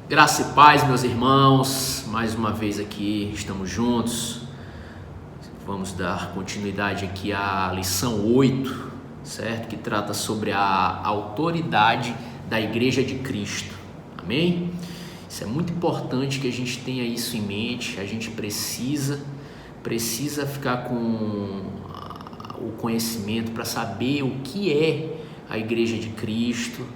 Graça e paz, meus irmãos, mais uma vez aqui estamos juntos. Vamos dar continuidade aqui à lição 8, certo? Que trata sobre a autoridade da Igreja de Cristo, amém? Isso é muito importante que a gente tenha isso em mente. A gente precisa ficar com o conhecimento para saber o que é a Igreja de Cristo,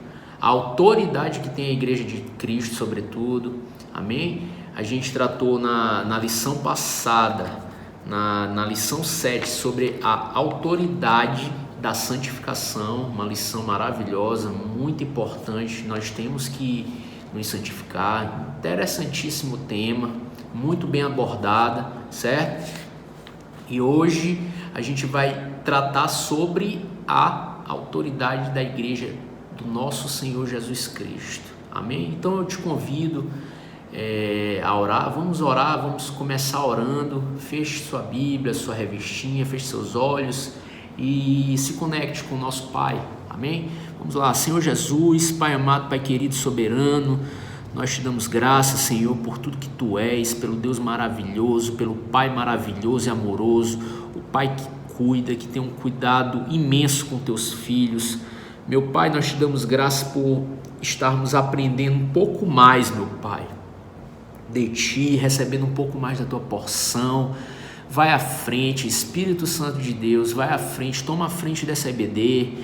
a autoridade que tem a Igreja de Cristo, sobretudo, amém? A gente tratou na lição passada, na lição 7, sobre a autoridade da santificação, uma lição maravilhosa, muito importante. Nós temos que nos santificar, interessantíssimo tema, muito bem abordada, certo? E hoje a gente vai tratar sobre a autoridade da Igreja do nosso Senhor Jesus Cristo, amém? Então eu te convido a orar. Vamos começar orando. Feche sua Bíblia, sua revistinha, feche seus olhos e se conecte com o nosso Pai, amém? Vamos lá. Senhor Jesus, Pai amado, Pai querido, soberano, nós te damos graças, Senhor, por tudo que Tu és, pelo Deus maravilhoso, pelo Pai maravilhoso e amoroso, o Pai que cuida, que tem um cuidado imenso com Teus filhos. Meu Pai, nós te damos graças por estarmos aprendendo um pouco mais, meu Pai, de Ti, recebendo um pouco mais da Tua porção. Vai à frente, Espírito Santo de Deus, vai à frente, toma a frente dessa EBD,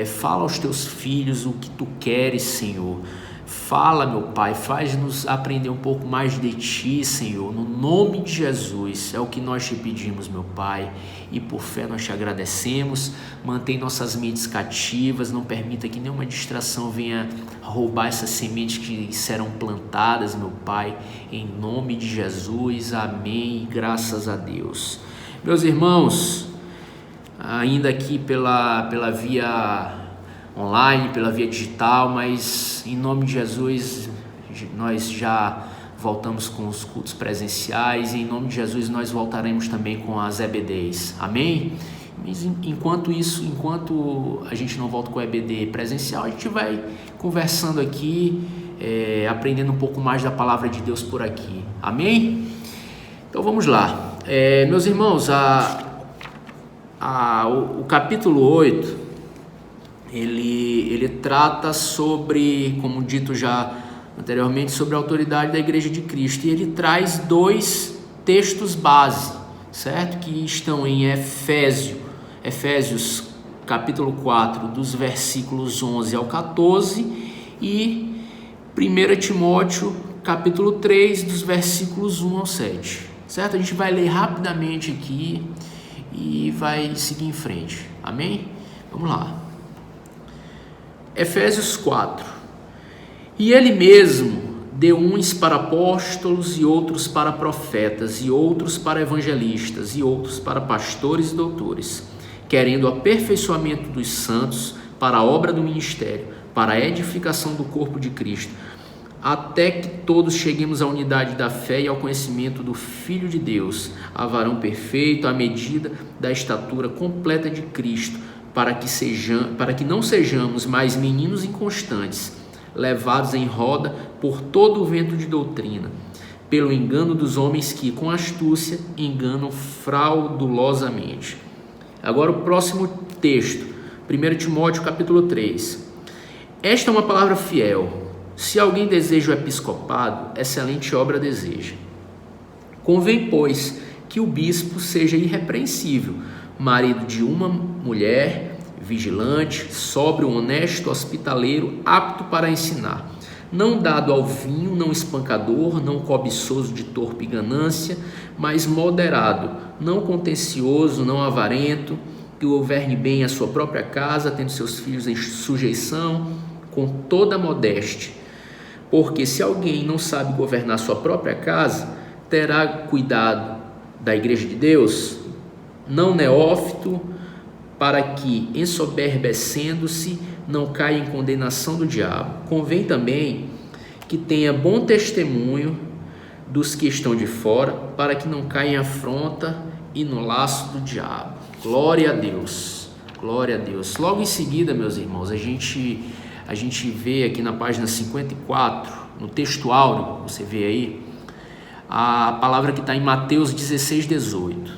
fala aos Teus filhos o que Tu queres, Senhor. Fala, meu Pai, faz-nos aprender um pouco mais de Ti, Senhor, no nome de Jesus, é o que nós te pedimos, meu Pai, e por fé nós te agradecemos. Mantém nossas mentes cativas, não permita que nenhuma distração venha roubar essas sementes que serão plantadas, meu Pai, em nome de Jesus, amém, graças a Deus. Meus irmãos, ainda aqui pela via online, pela via digital, mas em nome de Jesus nós já voltamos com os cultos presenciais e em nome de Jesus nós voltaremos também com as EBDs, amém? Mas enquanto a gente não volta com a EBD presencial, a gente vai conversando aqui, aprendendo um pouco mais da palavra de Deus por aqui, amém? Então vamos lá, meus irmãos, o capítulo 8, ele trata sobre, como dito já anteriormente, sobre a autoridade da Igreja de Cristo, e ele traz dois textos base, certo? Que estão em Efésios capítulo 4, dos versículos 11 ao 14, e 1 Timóteo capítulo 3, dos versículos 1 ao 7, certo? A gente vai ler rapidamente aqui e vai seguir em frente, amém? Vamos lá. Efésios 4. E ele mesmo deu uns para apóstolos, e outros para profetas, e outros para evangelistas, e outros para pastores e doutores, querendo o aperfeiçoamento dos santos para a obra do ministério, para a edificação do corpo de Cristo, até que todos cheguemos à unidade da fé e ao conhecimento do Filho de Deus, a varão perfeito, à medida da estatura completa de Cristo, para que não sejamos mais meninos inconstantes, levados em roda por todo o vento de doutrina, pelo engano dos homens que, com astúcia, enganam fraudulosamente. Agora o próximo texto, 1 Timóteo capítulo 3. Esta é uma palavra fiel. Se alguém deseja o episcopado, excelente obra deseja. Convém, pois, que o bispo seja irrepreensível, marido de uma mulher, vigilante, sóbrio, honesto, hospitaleiro, apto para ensinar, não dado ao vinho, não espancador, não cobiçoso de torpe ganância, mas moderado, não contencioso, não avarento, que governe bem a sua própria casa, tendo seus filhos em sujeição, com toda modéstia. Porque se alguém não sabe governar sua própria casa, terá cuidado da Igreja de Deus, não neófito, para que, ensoberbecendo-se, não caia em condenação do diabo. Convém também que tenha bom testemunho dos que estão de fora, para que não caia em afronta e no laço do diabo. Glória a Deus, glória a Deus. Logo em seguida, meus irmãos, a gente a gente vê aqui na página 54, no texto áureo, você vê aí, a palavra que está em Mateus 16, 18.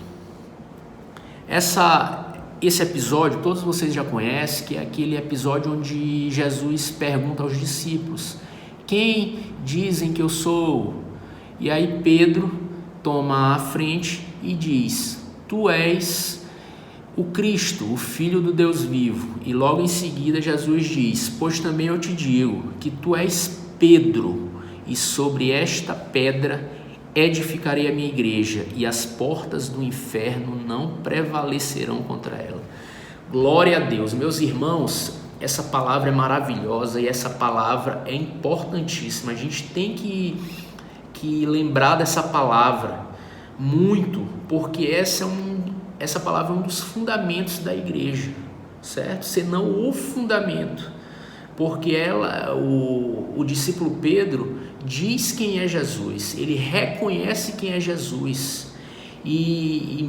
Esse episódio, todos vocês já conhecem, que é aquele episódio onde Jesus pergunta aos discípulos: quem dizem que eu sou? E aí Pedro toma a frente e diz: tu és o Cristo, o Filho do Deus vivo. E logo em seguida Jesus diz: pois também eu te digo que tu és Pedro, e sobre esta pedra edificarei a minha igreja, e as portas do inferno não prevalecerão contra ela. Glória a Deus. Meus irmãos, essa palavra é maravilhosa e essa palavra é importantíssima. A gente tem que lembrar dessa palavra muito, porque essa palavra é um dos fundamentos da igreja, certo? Senão o fundamento, porque o discípulo Pedro diz quem é Jesus, ele reconhece quem é Jesus, e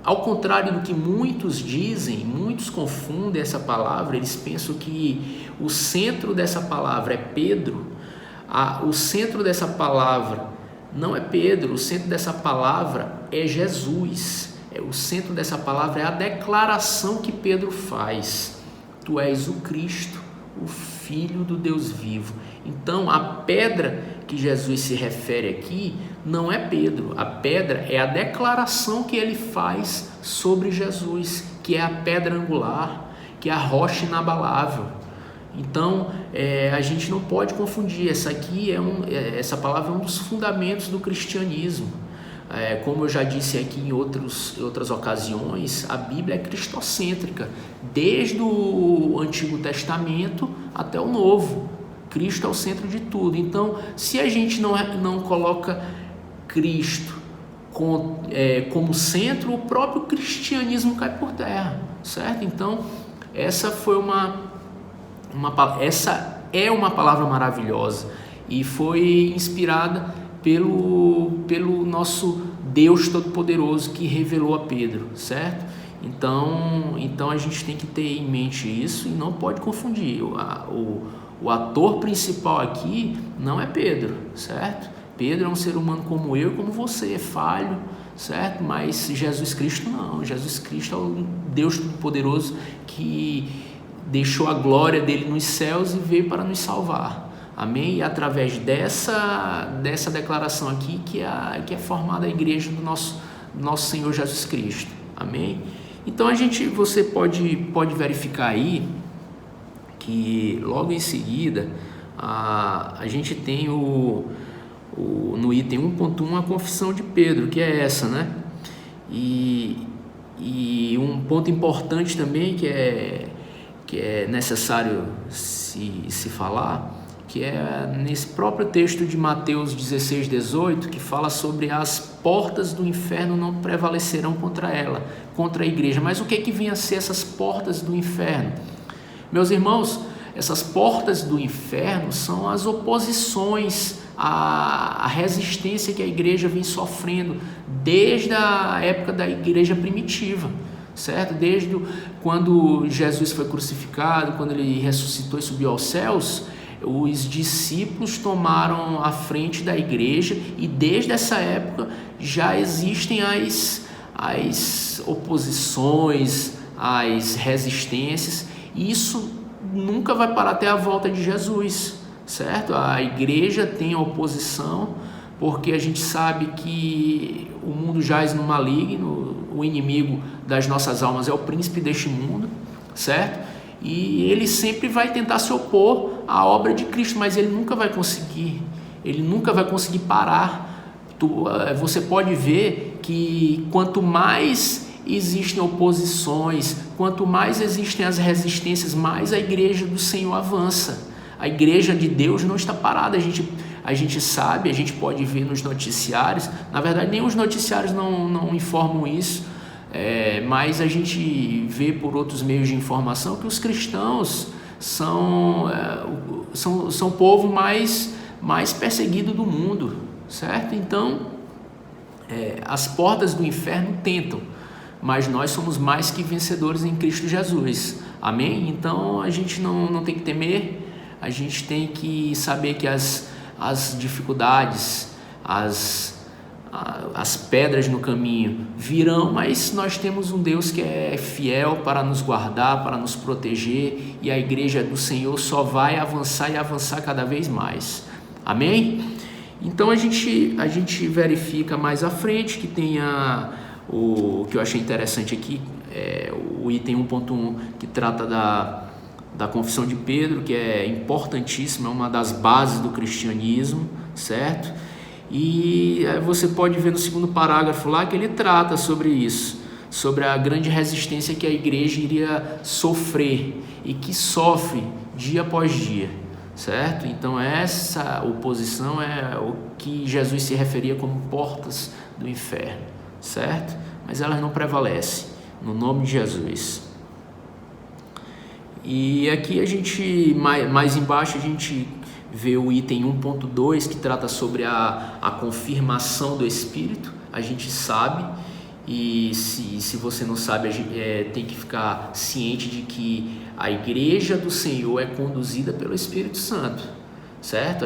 ao contrário do que muitos dizem, muitos confundem essa palavra, eles pensam que o centro dessa palavra é Pedro. O centro dessa palavra não é Pedro, o centro dessa palavra é Jesus. O centro dessa palavra é a declaração que Pedro faz: tu és o Cristo, o Filho do Deus vivo. Então a pedra que Jesus se refere aqui não é Pedro, a pedra é a declaração que ele faz sobre Jesus, que é a pedra angular, que é a rocha inabalável. Então a gente não pode confundir, essa palavra é um dos fundamentos do cristianismo. Como eu já disse aqui em outras ocasiões, a Bíblia é cristocêntrica, desde o Antigo Testamento até o Novo. Cristo é o centro de tudo. Então, se a gente não coloca Cristo como centro, o próprio cristianismo cai por terra, certo? Então, essa é uma palavra maravilhosa e foi inspirada pelo nosso Deus Todo-Poderoso, que revelou a Pedro, certo? Então a gente tem que ter em mente isso e não pode confundir. O ator principal aqui não é Pedro, certo? Pedro é um ser humano como eu e como você, é falho, certo? Mas Jesus Cristo não. Jesus Cristo é o Deus Todo-Poderoso que deixou a glória dele nos céus e veio para nos salvar. Amém? E através dessa declaração aqui que é formada a igreja do nosso Senhor Jesus Cristo. Amém? Então você pode verificar aí que logo em seguida a gente tem no item 1.1 a confissão de Pedro, que é essa, né? E um ponto importante também que é necessário se falar, que é nesse próprio texto de Mateus 16, 18, que fala sobre as portas do inferno não prevalecerão contra a igreja. Mas o que vem a ser essas portas do inferno? Meus irmãos, essas portas do inferno são as oposições, a resistência que a igreja vem sofrendo desde a época da igreja primitiva, certo? Desde quando Jesus foi crucificado, quando ele ressuscitou e subiu aos céus, os discípulos tomaram a frente da igreja e desde essa época já existem as oposições, as resistências, e isso nunca vai parar até a volta de Jesus, certo? A igreja tem a oposição porque a gente sabe que o mundo jaz no maligno, o inimigo das nossas almas é o príncipe deste mundo, certo? E ele sempre vai tentar se opor à obra de Cristo, mas ele nunca vai conseguir parar. Você pode ver que quanto mais existem oposições, quanto mais existem as resistências, mais a igreja do Senhor avança. A igreja de Deus não está parada. A gente sabe, a gente pode ver nos noticiários, na verdade nem os noticiários não informam isso, mas a gente vê por outros meios de informação que os cristãos são o povo mais perseguido do mundo, certo? Então, as portas do inferno tentam, mas nós somos mais que vencedores em Cristo Jesus, amém? Então a gente não tem que temer, a gente tem que saber que as dificuldades, as pedras no caminho virão, mas nós temos um Deus que é fiel para nos guardar, para nos proteger, e a igreja do Senhor só vai avançar e avançar cada vez mais. Amém? Então a gente verifica mais à frente que tem o que eu achei interessante aqui, o item 1.1, que trata da confissão de Pedro, que é importantíssima, é uma das bases do cristianismo, certo? E você pode ver no segundo parágrafo lá que ele trata sobre isso, sobre a grande resistência que a igreja iria sofrer e que sofre dia após dia, certo? Então essa oposição é o que Jesus se referia como portas do inferno, certo? Mas elas não prevalecem, no nome de Jesus. E aqui a gente, mais embaixo, a gente vê o item 1.2, que trata sobre a confirmação do Espírito. A gente sabe, e se você não sabe, tem que ficar ciente de que a igreja do Senhor é conduzida pelo Espírito Santo, certo?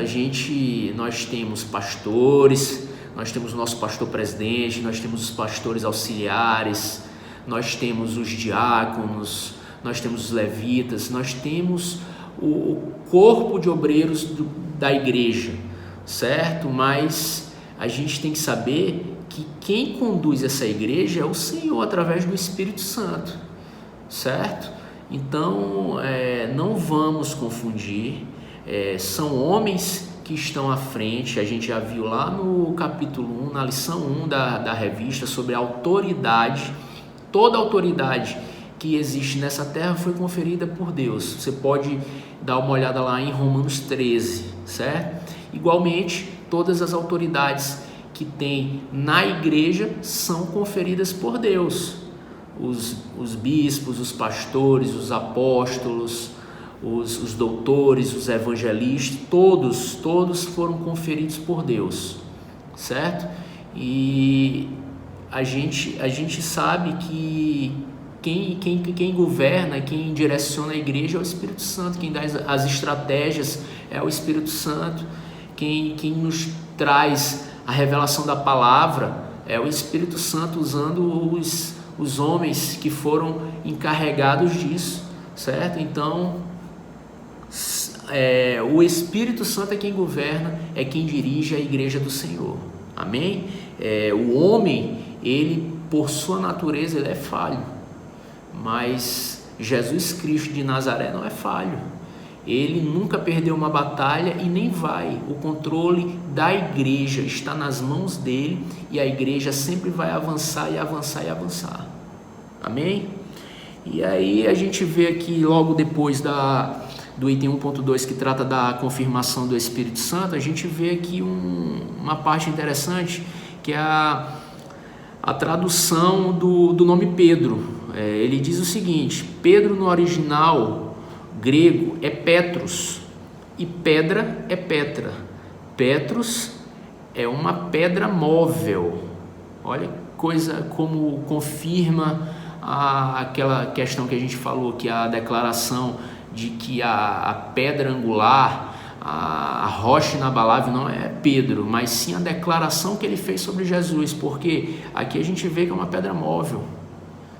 Nós temos pastores, nós temos o nosso pastor presidente, nós temos os pastores auxiliares, nós temos os diáconos, nós temos os levitas, nós temos o corpo de obreiros da igreja, certo? Mas a gente tem que saber que quem conduz essa igreja é o Senhor através do Espírito Santo, certo? Então não vamos confundir, são homens que estão à frente. A gente já viu lá no capítulo 1, na lição 1 da revista, sobre a autoridade. Toda a autoridade que existe nessa terra foi conferida por Deus. Você pode dar uma olhada lá em Romanos 13, certo? Igualmente, todas as autoridades que tem na igreja são conferidas por Deus. Os bispos, os pastores, os apóstolos, os doutores, os evangelistas, todos foram conferidos por Deus, certo? E a gente sabe que quem governa, quem direciona a igreja é o Espírito Santo, quem dá as estratégias é o Espírito Santo, quem nos traz a revelação da palavra é o Espírito Santo, usando os homens que foram encarregados disso, certo? Então, o Espírito Santo é quem governa, é quem dirige a igreja do Senhor, amém? O homem, ele, por sua natureza, ele é falho, mas Jesus Cristo de Nazaré não é falho. Ele nunca perdeu uma batalha e nem vai. O controle da igreja está nas mãos dele, e a igreja sempre vai avançar e avançar e avançar. Amém? E aí a gente vê aqui, logo depois do item 1.2, que trata da confirmação do Espírito Santo, a gente vê aqui uma parte interessante, que é a tradução do nome Pedro. Ele diz o seguinte: Pedro no original grego é Petros, e pedra é Petra. Petros é uma pedra móvel. Olha coisa como confirma aquela questão que a gente falou, que a declaração de que a pedra angular, a rocha inabalável não é Pedro, mas sim a declaração que ele fez sobre Jesus, porque aqui a gente vê que é uma pedra móvel,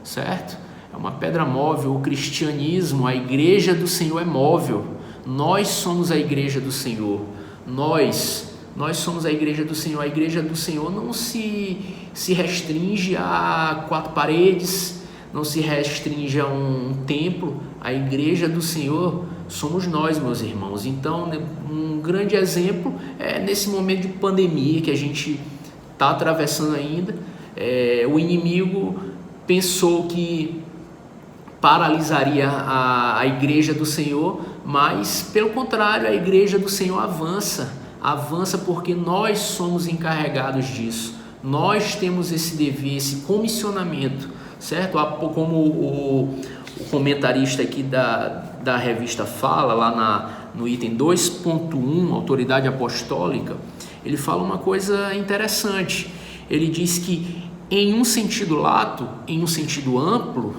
certo? É uma pedra móvel. O cristianismo, a igreja do Senhor é móvel. Nós somos a igreja do Senhor. Nós somos a igreja do Senhor. A igreja do Senhor não se restringe a 4 paredes, não se restringe a um templo. A igreja do Senhor somos nós, meus irmãos. Então, um grande exemplo é nesse momento de pandemia que a gente está atravessando ainda. O inimigo pensou que paralisaria a igreja do Senhor, mas pelo contrário, a igreja do Senhor avança porque nós somos encarregados disso. Nós temos esse dever, esse comissionamento, certo? Como o comentarista aqui da revista fala, lá no item 2.1, autoridade apostólica, ele fala uma coisa interessante. Ele diz que em um sentido lato, em um sentido amplo,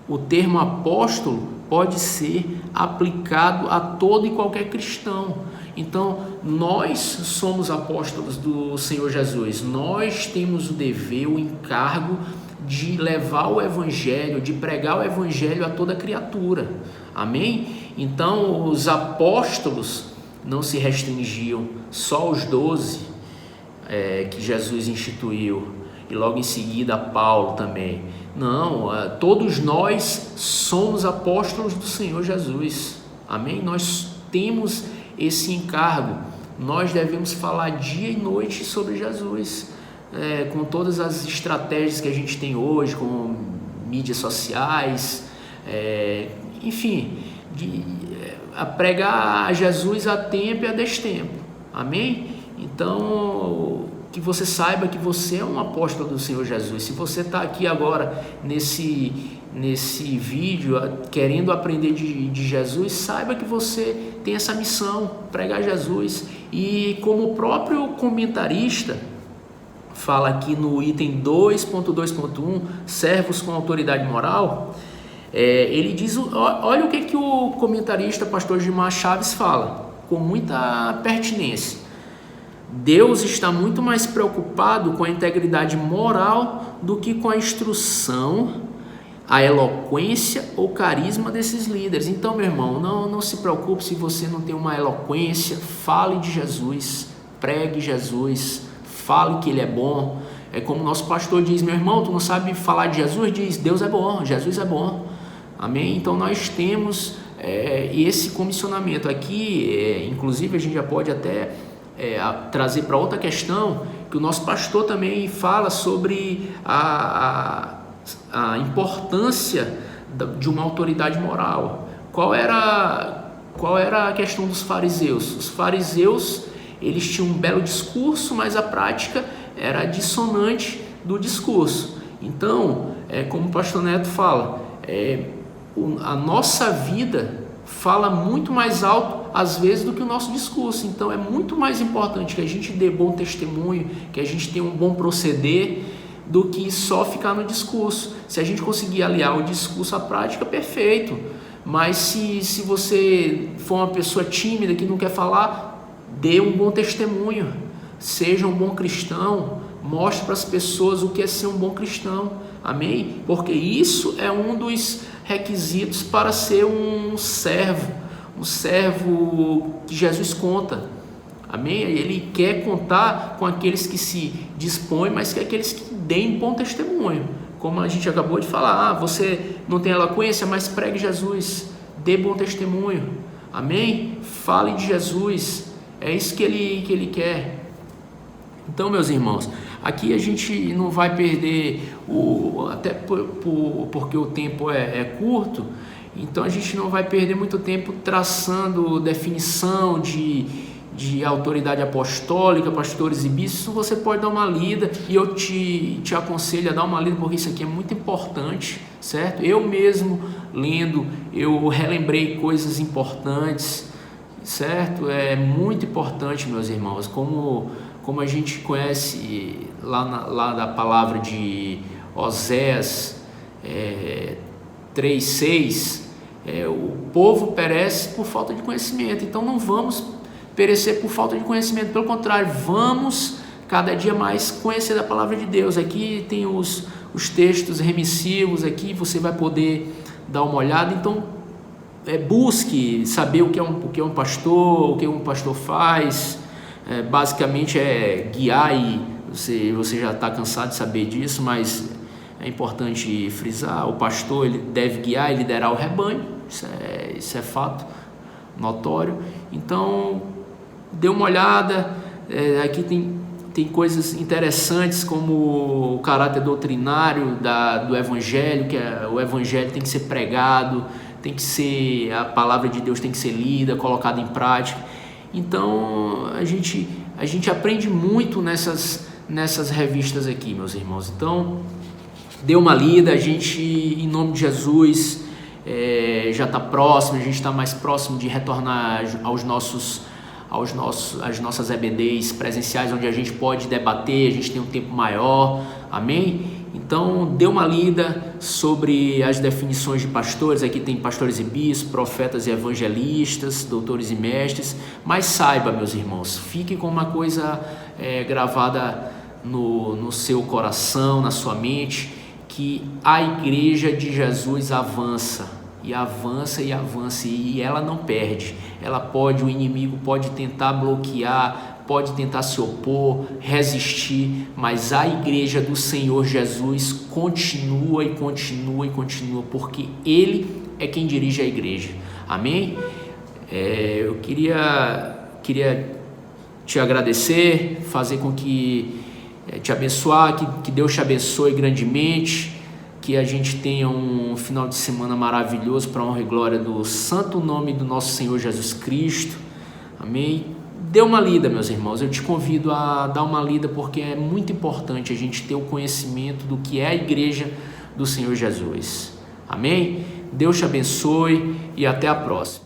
o termo apóstolo pode ser aplicado a todo e qualquer cristão. Então, nós somos apóstolos do Senhor Jesus, nós temos o dever, o encargo de levar o Evangelho, de pregar o Evangelho a toda criatura, amém? Então, os apóstolos não se restringiam só aos 12 que Jesus instituiu, e logo em seguida Paulo também. Não, todos nós somos apóstolos do Senhor Jesus, amém? Nós temos esse encargo, nós devemos falar dia e noite sobre Jesus, com todas as estratégias que a gente tem hoje, com mídias sociais, enfim, a pregar a Jesus a tempo e a destempo, amém? Então, que você saiba que você é um apóstolo do Senhor Jesus. Se você está aqui agora nesse vídeo querendo aprender de Jesus, saiba que você tem essa missão, pregar Jesus. E como o próprio comentarista fala aqui no item 2.2.1, servos com autoridade moral, ele diz, olha o que o comentarista pastor Gilmar Chaves fala, com muita pertinência. Deus está muito mais preocupado com a integridade moral do que com a instrução, a eloquência ou carisma desses líderes. Então, meu irmão, não se preocupe se você não tem uma eloquência, fale de Jesus, pregue Jesus, fale que Ele é bom. É como o nosso pastor diz, meu irmão, tu não sabe falar de Jesus? Diz, Deus é bom, Jesus é bom, amém? Então nós temos esse comissionamento aqui, inclusive a gente já pode até trazer para outra questão, que o nosso pastor também fala sobre a importância de uma autoridade moral. Qual era a questão dos fariseus? Os fariseus, eles tinham um belo discurso, mas a prática era dissonante do discurso. Então, como o pastor Neto fala, a nossa vida fala muito mais alto às vezes do que o nosso discurso. Então é muito mais importante que a gente dê bom testemunho, que a gente tenha um bom proceder, do que só ficar no discurso. Se a gente conseguir aliar o discurso à prática, perfeito. Mas se você for uma pessoa tímida que não quer falar, dê um bom testemunho, seja um bom cristão, mostre para as pessoas o que é ser um bom cristão, amém? Porque isso é um dos requisitos para ser um servo que Jesus conta, amém? Ele quer contar com aqueles que se dispõem, mas que aqueles que deem bom testemunho, como a gente acabou de falar. Você não tem eloquência, mas pregue Jesus, dê bom testemunho, amém? Fale de Jesus, é isso que ele quer. Então, meus irmãos, aqui a gente não vai perder, até porque o tempo é curto, então a gente não vai perder muito tempo traçando definição de autoridade apostólica, pastores e bispos. Você pode dar uma lida, e eu te aconselho a dar uma lida, porque isso aqui é muito importante, certo? Eu mesmo lendo, eu relembrei coisas importantes, certo? É muito importante, meus irmãos, como a gente conhece lá da palavra de Oséias 3:6, o povo perece por falta de conhecimento. Então não vamos perecer por falta de conhecimento, pelo contrário, vamos cada dia mais conhecer da palavra de Deus. Aqui tem os textos remissivos, aqui você vai poder dar uma olhada. Então busque saber o que é um pastor, o que um pastor faz. Basicamente é guiar, e você já está cansado de saber disso, mas é importante frisar: o pastor, ele deve guiar e liderar o rebanho, isso é fato notório. Então dê uma olhada, aqui tem coisas interessantes, como o caráter doutrinário do evangelho, que o evangelho tem que ser pregado, a palavra de Deus tem que ser lida, colocada em prática. Então a gente aprende muito nessas revistas aqui, meus irmãos. Então dê uma lida, a gente, em nome de Jesus, já está próximo, a gente está mais próximo de retornar às nossas EBDs presenciais, onde a gente pode debater, a gente tem um tempo maior, amém? Então, dê uma lida sobre as definições de pastores. Aqui tem pastores e bispos, profetas e evangelistas, doutores e mestres. Mas saiba, meus irmãos, fique com uma coisa gravada no seu coração, na sua mente, que a igreja de Jesus avança, e avança e avança, e ela não perde. O inimigo pode tentar bloquear, pode tentar se opor, resistir, mas a igreja do Senhor Jesus continua e continua e continua, porque Ele é quem dirige a igreja. Amém? Eu queria te agradecer, fazer com que te abençoar, que Deus te abençoe grandemente, que a gente tenha um final de semana maravilhoso para a honra e glória do santo nome do nosso Senhor Jesus Cristo. Amém? Dê uma lida, meus irmãos, eu te convido a dar uma lida, porque é muito importante a gente ter o conhecimento do que é a igreja do Senhor Jesus. Amém? Deus te abençoe e até a próxima.